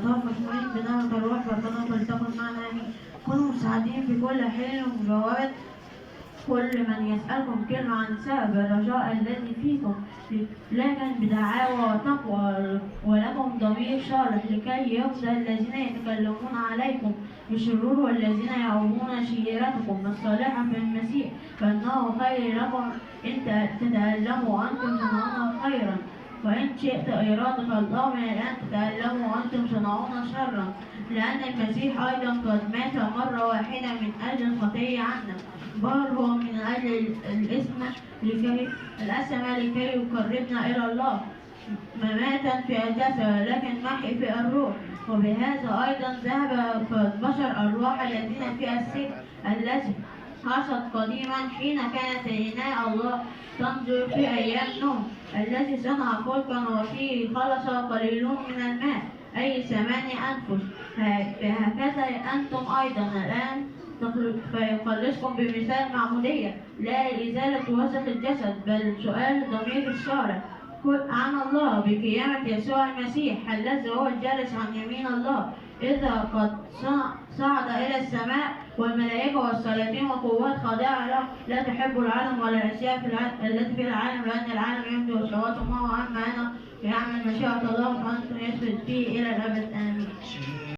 الأطهار مشمولين بنعمة الروح فالقدس فلتكن معنا آمين. كونوا مساعدين في كل حين ومجاوبة كل من يسألكم كلمة عن سبب الرجاء الذي فيكم، لكن بدعاوى وتقوى، ولكم ضمير صالح لكي يخزى الذين يتكلمون عليكم بشرور والذين يعوبون شيرتكم الصالحة في المسيح، فإنه خير لكم إن تتألموا وأنتم صنعون خيرا، وإن شئت إرادة الله من الآن تتألموا وأنتم صنعون شرا، لأن المسيح أيضا قد مات مرة واحدة من أجل الخطية عنا، بل هو من أجل لكي يقربنا إلى الله مماتا في الجسد لكن محي في الروح. وبهذا أيضا ذهب فالبشر أرواح الذين في السجن التي حصلت قديما حين كانت عيناء الله تنظر في أيام نوح الذي صنع فلكا وفيه خلص قليلون من الماء أي 8 أنفس. هكذا أنتم أيضا الآن فيخلصكم بمثال معمودية لا لإزالة وسخ الجسد بل سؤال ضمير الشارع عن الله بقيامة يسوع المسيح الذي هو الجالس عن يمين الله إذا قد صعد إلى السماء والملائكة والسلاطين وقوات خاضعة له لا تحب العالم ولا الأشياء التي في العالم لأن العالم يمضي وشهواته معه. أما أنا يعمل مشيئة الله وأنتم يثبت فيه إلى الأبد آمين.